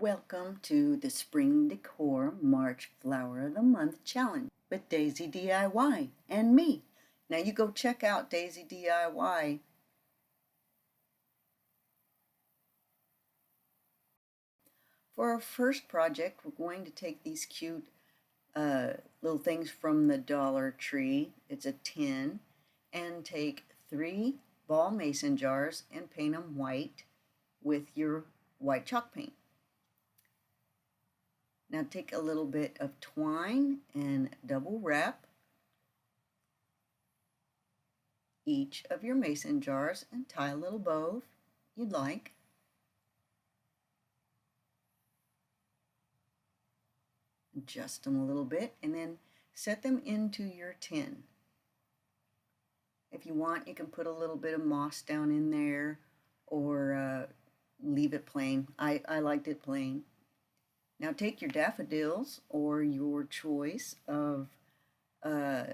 Welcome to the Spring Decor March Flower of the Month Challenge with Daisy DIY and me. Now you go check out Daisy DIY. For our first project, we're going to take these cute little things from the Dollar Tree. It's a tin, and take 3 ball mason jars and paint them white with your white chalk paint. Now take a little bit of twine and double wrap each of your mason jars and tie a little bow if you'd like. Adjust them a little bit and then set them into your tin. If you want, you can put a little bit of moss down in there or leave it plain. I liked it plain. Now take your daffodils or your choice of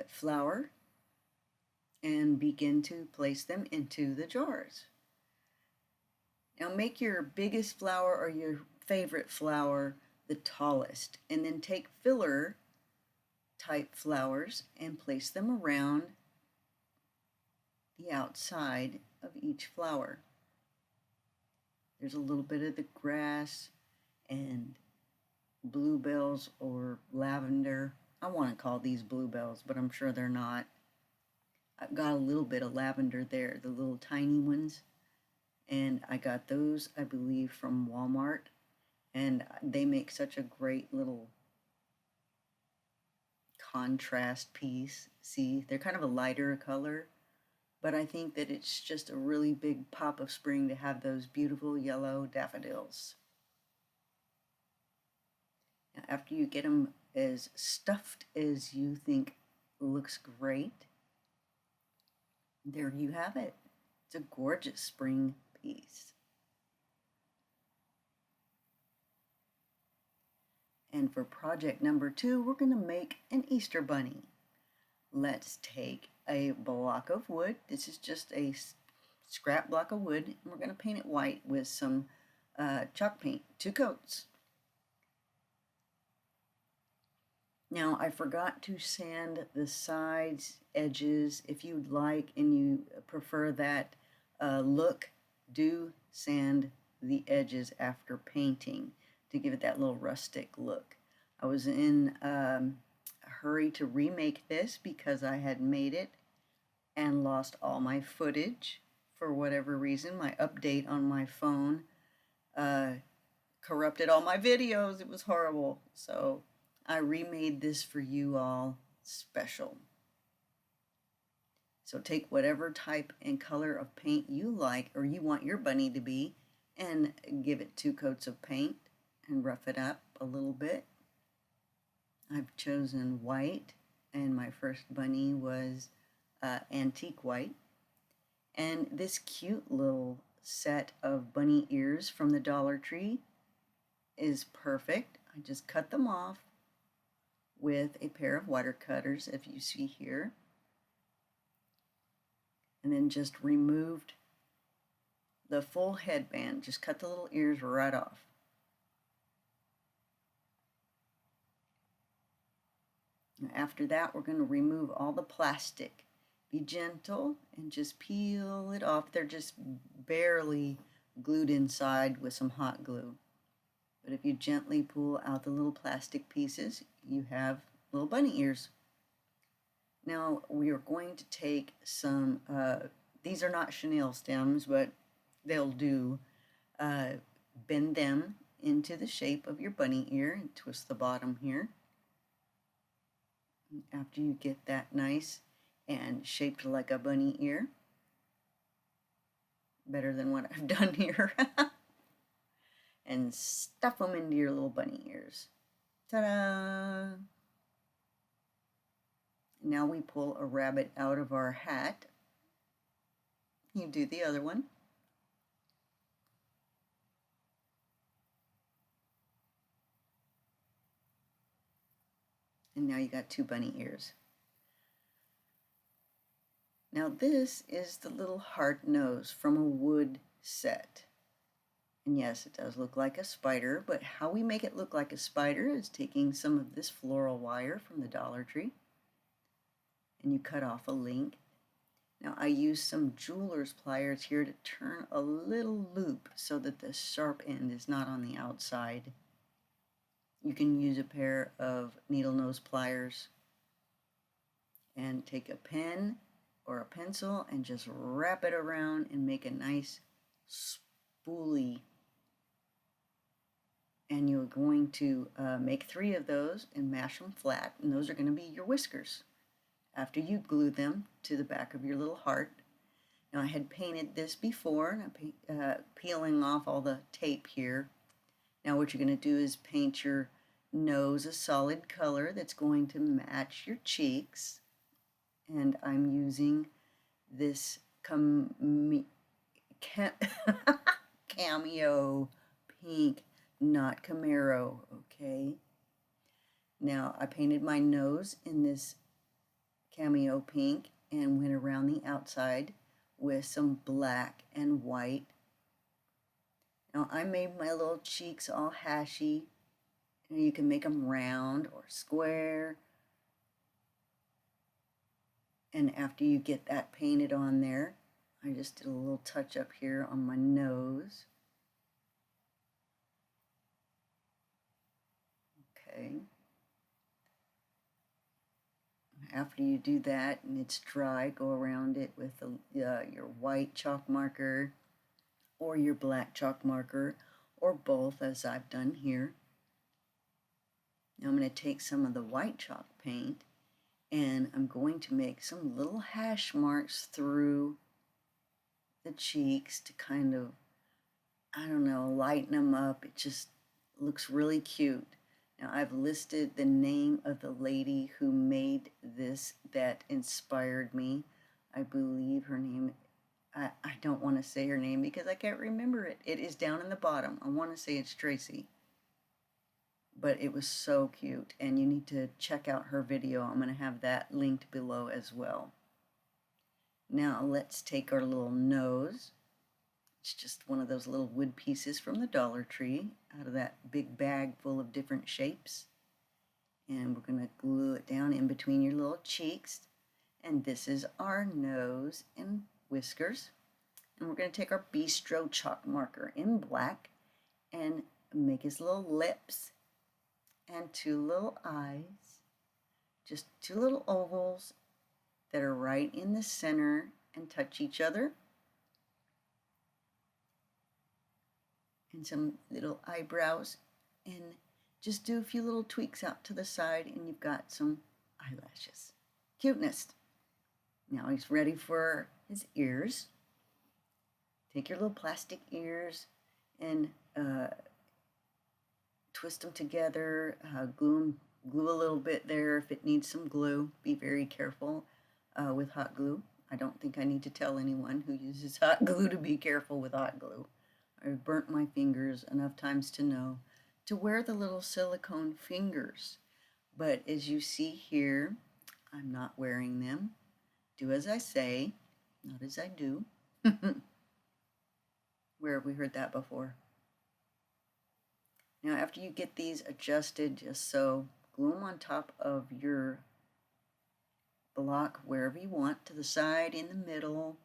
flower and begin to place them into the jars. Now make your biggest flower or your favorite flower the tallest, and then take filler type flowers and place them around the outside of each flower. There's a little bit of the grass and bluebells or lavender. I want to call these bluebells, but I'm sure they're not. I've got a little bit of lavender there, the little tiny ones, and I got those, I believe, from Walmart, and they make such a great little contrast piece. See, they're kind of a lighter color, but I think that it's just a really big pop of spring to have those beautiful yellow daffodils. Now, after you get them as stuffed as you think looks great, there you have it. It's a gorgeous spring piece. And for project number 2, we're going to make an Easter bunny. Let's take a block of wood. This is just a scrap block of wood, and we're going to paint it white with some chalk paint, 2 coats. Now, I forgot to sand the sides, edges. If you'd like and you prefer that look, do sand the edges after painting to give it that little rustic look. I was in a hurry to remake this because I had made it and lost all my footage for whatever reason. My update on my phone corrupted all my videos. It was horrible. So I remade this for you all special. So take whatever type and color of paint you like or you want your bunny to be and give it 2 coats of paint and rough it up a little bit. I've chosen white, and my first bunny was antique white. And this cute little set of bunny ears from the Dollar Tree is perfect. I just cut them off with a pair of wire cutters, if you see here, and then just removed the full headband. Just cut the little ears right off. After that, we're going to remove all the plastic. Be gentle and just peel it off. They're just barely glued inside with some hot glue. But if you gently pull out the little plastic pieces, you have little bunny ears. Now we are going to take some, these are not chenille stems, but they'll do. Bend them into the shape of your bunny ear and twist the bottom here. After you get that nice and shaped like a bunny ear, better than what I've done here, and stuff them into your little bunny ears. Ta-da! Now we pull a rabbit out of our hat. You do the other one. And now you got 2 bunny ears. Now this is the little heart nose from a wood set. And yes, it does look like a spider, but how we make it look like a spider is taking some of this floral wire from the Dollar Tree, and you cut off a link. Now I use some jeweler's pliers here to turn a little loop so that the sharp end is not on the outside. You can use a pair of needle nose pliers and take a pen or a pencil and just wrap it around and make a nice spoolie. And you're going to make 3 of those and mash them flat, and those are going to be your whiskers after you glue them to the back of your little heart. Now I had painted this before, and I'm peeling off all the tape here. Now what you're going to do is paint your nose a solid color that's going to match your cheeks, and I'm using this cameo pink, not Camaro, okay? Now I painted my nose in this cameo pink and went around the outside with some black and white. Now I made my little cheeks all hashy. You can make them round or square. And after you get that painted on there, I just did a little touch up here on my nose. Okay. After you do that and it's dry, go around it with your white chalk marker or your black chalk marker, or both, as I've done here. Now I'm going to take some of the white chalk paint and I'm going to make some little hash marks through the cheeks to kind of, I don't know, lighten them up. It just looks really cute. Now I've listed the name of the lady who made this that inspired me. I believe her name, I don't want to say her name because I can't remember it. It is down in the bottom. I want to say it's Tracy. But it was so cute, and you need to check out her video. I'm going to have that linked below as well. Now let's take our little nose. It's just one of those little wood pieces from the Dollar Tree out of that big bag full of different shapes. And we're going to glue it down in between your little cheeks. And this is our nose and whiskers. And we're going to take our Bistro chalk marker in black and make his little lips and 2 little eyes. Just 2 little ovals that are right in the center and touch each other. And some little eyebrows, and just do a few little tweaks out to the side and you've got some eyelashes. Cuteness. Now he's ready for his ears. Take your little plastic ears and twist them together, glue a little bit there if it needs some glue. Be very careful with hot glue. I don't think I need to tell anyone who uses hot glue to be careful with hot glue. I've burnt my fingers enough times to know to wear the little silicone fingers. But as you see here, I'm not wearing them. Do as I say, not as I do. Where have we heard that before? Now after you get these adjusted just so, glue them on top of your block wherever you want, to the side, in the middle.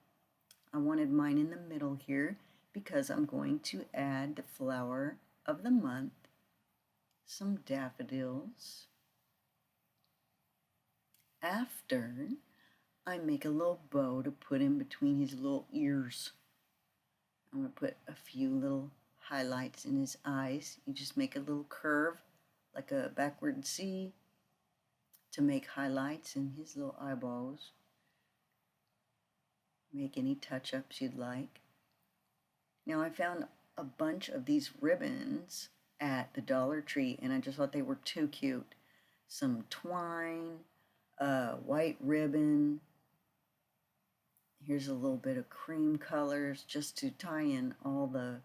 I wanted mine in the middle here because I'm going to add the flower of the month, some daffodils. After, I make a little bow to put in between his little ears. I'm going to put a few little highlights in his eyes. You just make a little curve like a backward C to make highlights in his little eyeballs. Make any touch-ups you'd like. Now I found a bunch of these ribbons at the Dollar Tree and I just thought they were too cute. Some twine, white ribbon. Here's a little bit of cream colors just to tie in all the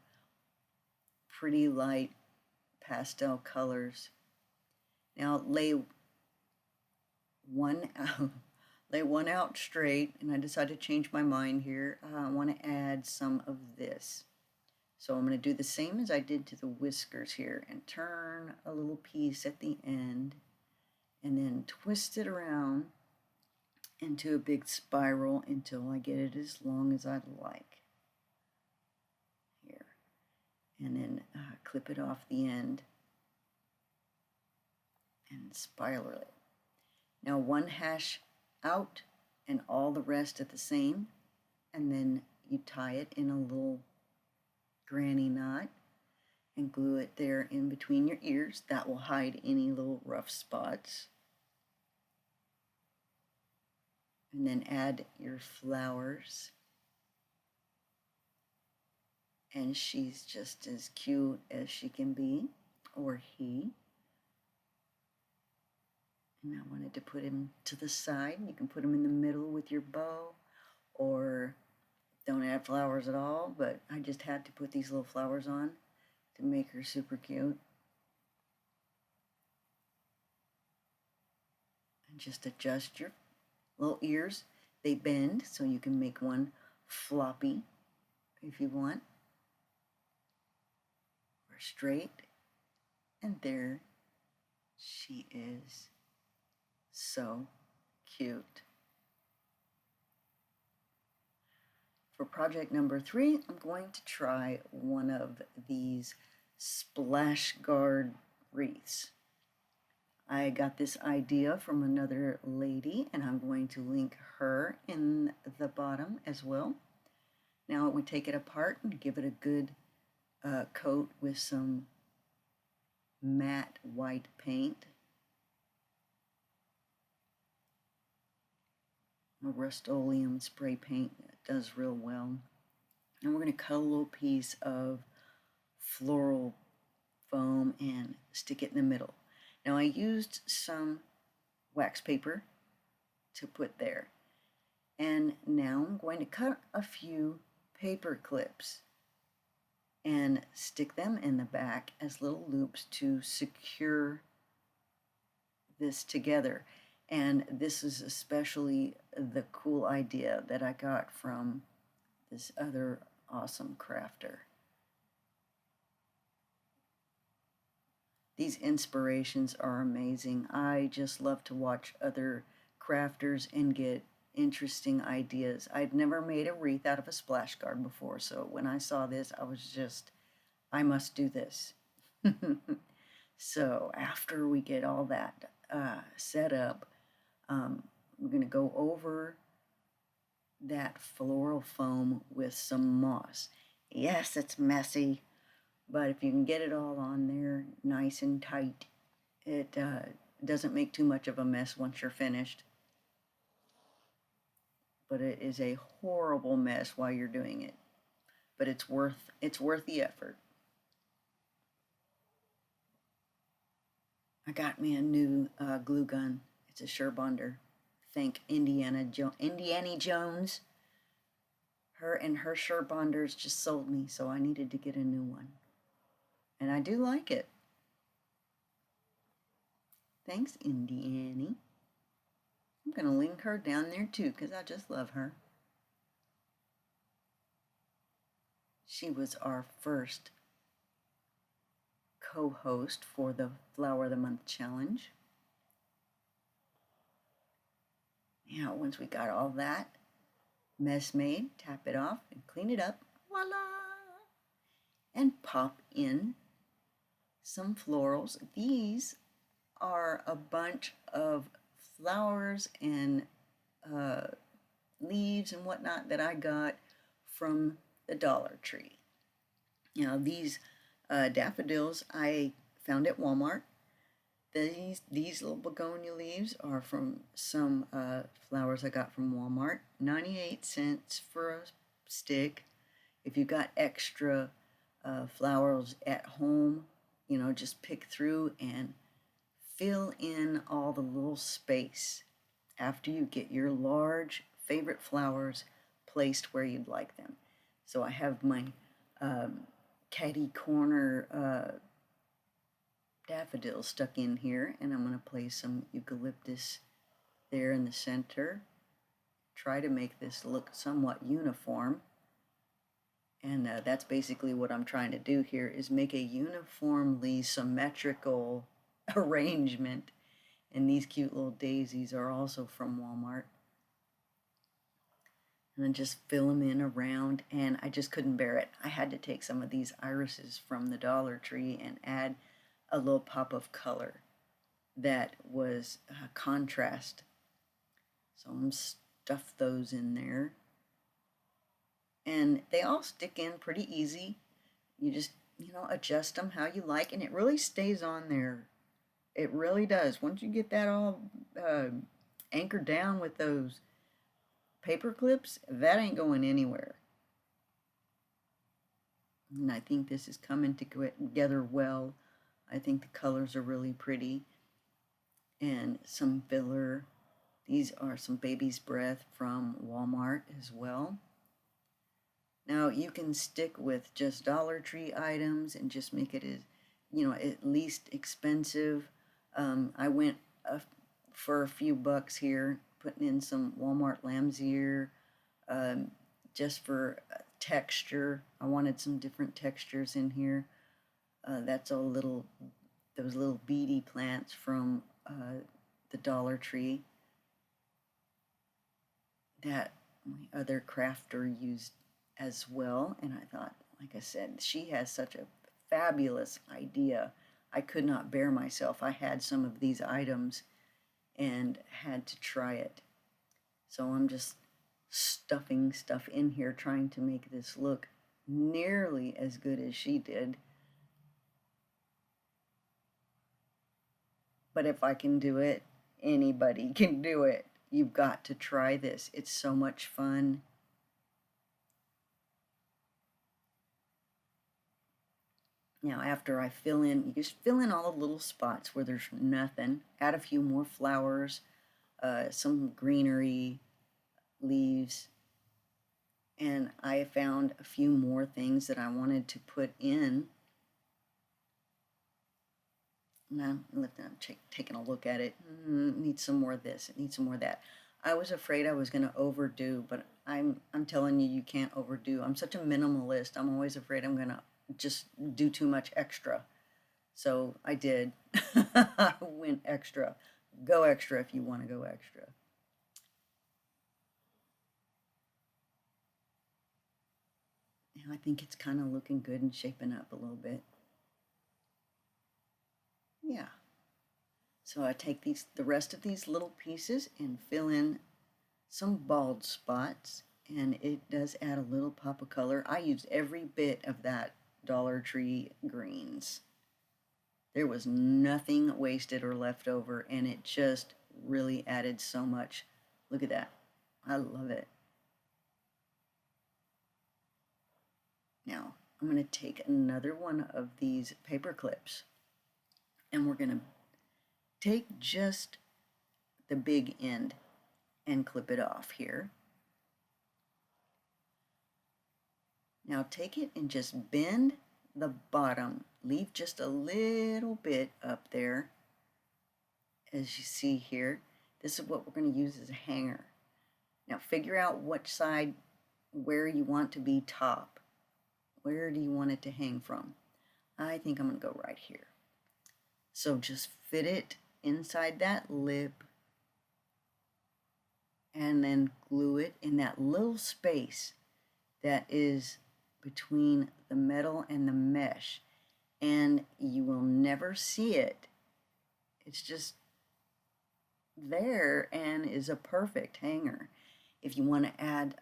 pretty light pastel colors. Now lay one out straight, and I decided to change my mind here. I want to add some of this. So I'm going to do the same as I did to the whiskers here and turn a little piece at the end and then twist it around into a big spiral until I get it as long as I'd like. Here. And then clip it off the end and spiral it. Now one hash out and all the rest at the same, and then you tie it in a little granny knot and glue it there in between your ears. That will hide any little rough spots. And then add your flowers. And she's just as cute as she can be, or he. And I wanted to put him to the side. You can put him in the middle with your bow, or don't add flowers at all, but I just had to put these little flowers on to make her super cute. And just adjust your little ears. They bend, so you can make one floppy if you want, or straight. And there she is. So cute. For project number 3, I'm going to try one of these splash guard wreaths. I got this idea from another lady, and I'm going to link her in the bottom as well. Now we take it apart and give it a good coat with some matte white paint. A Rust-Oleum spray paint that does real well. And we're going to cut a little piece of floral foam and stick it in the middle. Now I used some wax paper to put there. And now I'm going to cut a few paper clips and stick them in the back as little loops to secure this together. And this is especially the cool idea that I got from this other awesome crafter. These inspirations are amazing. I just love to watch other crafters and get interesting ideas. I'd never made a wreath out of a splash guard before, so when I saw this, I was just, I must do this. So after we get all that set up, we're going to go over that floral foam with some moss. Yes, it's messy, but if you can get it all on there nice and tight, it doesn't make too much of a mess once you're finished. But it is a horrible mess while you're doing it. But it's worth the effort. I got me a new glue gun. It's a Sherbonder. Thank Indiana Jones. Her and her Sherbonders just sold me, so I needed to get a new one. And I do like it. Thanks, Indiana. I'm going to link her down there too, because I just love her. She was our first co-host for the Flower of the Month Challenge. Now, once we got all that mess made, tap it off and clean it up. Voila! And pop in some florals. These are a bunch of flowers and leaves and whatnot that I got from the Dollar Tree. Now, these daffodils I found at Walmart. These little begonia leaves are from some flowers I got from Walmart. 98 cents for a stick. If you got extra flowers at home, you know, just pick through and fill in all the little space after you get your large favorite flowers placed where you'd like them. So I have my catty corner daffodils stuck in here, and I'm going to place some eucalyptus there in the center. Try to make this look somewhat uniform. And that's basically what I'm trying to do here, is make a uniformly symmetrical arrangement. And these cute little daisies are also from Walmart. And then just fill them in around, and I just couldn't bear it. I had to take some of these irises from the Dollar Tree and add a little pop of color that was contrast. So I'm stuff those in there. And they all stick in pretty easy. You just, adjust them how you like, and it really stays on there. It really does. Once you get that all anchored down with those paper clips, that ain't going anywhere. And I think this is coming together well. I think the colors are really pretty. And some filler. These are some Baby's Breath from Walmart as well. Now you can stick with just Dollar Tree items and just make it as, at least expensive. I went for a few bucks here, putting in some Walmart lamb's ear, just for texture. I wanted some different textures in here. That's those little beady plants from the Dollar Tree that my other crafter used as well. And I thought, like I said, she has such a fabulous idea. I could not bear myself. I had some of these items and had to try it. So I'm just stuffing stuff in here, trying to make this look nearly as good as she did. But if I can do it, anybody can do it. You've got to try this. It's so much fun. Now, after I fill in, you just fill in all the little spots where there's nothing. Add a few more flowers, some greenery, leaves. And I found a few more things that I wanted to put in. Now, I'm taking a look at it. Need some more of this. It needs some more of that. I was afraid I was going to overdo, but I'm telling you, you can't overdo. I'm such a minimalist. I'm always afraid I'm going to just do too much extra. So I did. I went extra. Go extra if you want to go extra. And I think it's kind of looking good and shaping up a little bit. Yeah. So I take the rest of these little pieces and fill in some bald spots, and it does add a little pop of color. I used every bit of that Dollar Tree greens. There was nothing wasted or left over, and it just really added so much. Look at that. I love it. Now, I'm going to take another one of these paper clips, and we're going to take just the big end and clip it off here. Now take it and just bend the bottom. Leave just a little bit up there. As you see here, this is what we're going to use as a hanger. Now figure out which side, where you want to be top. Where do you want it to hang from? I think I'm going to go right here. So just fit it inside that lip and then glue it in that little space that is between the metal and the mesh, and you will never see it. It's just there and is a perfect hanger. If you want to add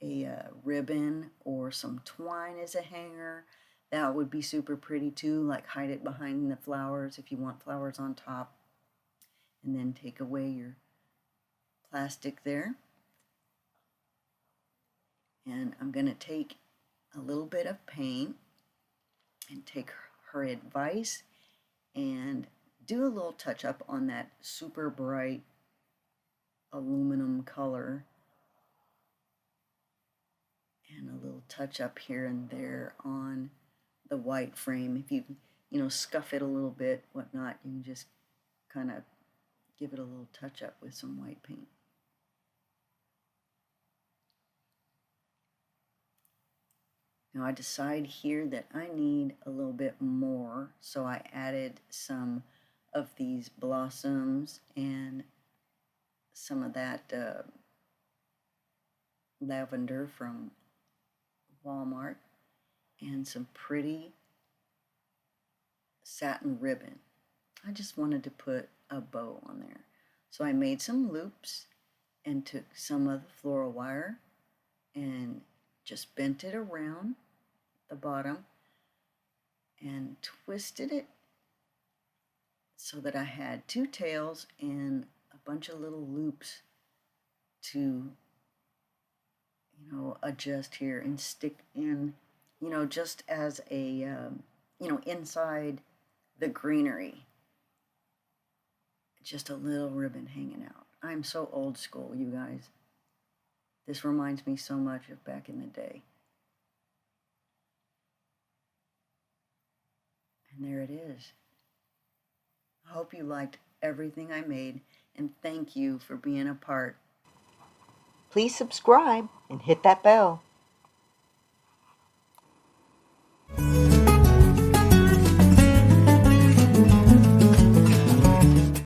a ribbon or some twine as a hanger, that would be super pretty too, like hide it behind the flowers if you want flowers on top, and then take away your plastic there. And I'm going to take a little bit of paint and take her advice and do a little touch up on that super bright aluminum color, and a little touch up here and there on the white frame. If you scuff it a little bit, whatnot, you can just kind of give it a little touch up with some white paint. Now I decide here that I need a little bit more, so I added some of these blossoms and some of that lavender from Walmart and some pretty satin ribbon. I just wanted to put a bow on there. So I made some loops and took some of the floral wire and just bent it around the bottom and twisted it so that I had two tails and a bunch of little loops to, adjust here and stick in, just as a, inside the greenery. Just a little ribbon hanging out. I'm so old school, you guys. This reminds me so much of back in the day. And there it is. I hope you liked everything I made, and thank you for being a part. Please subscribe and hit that bell.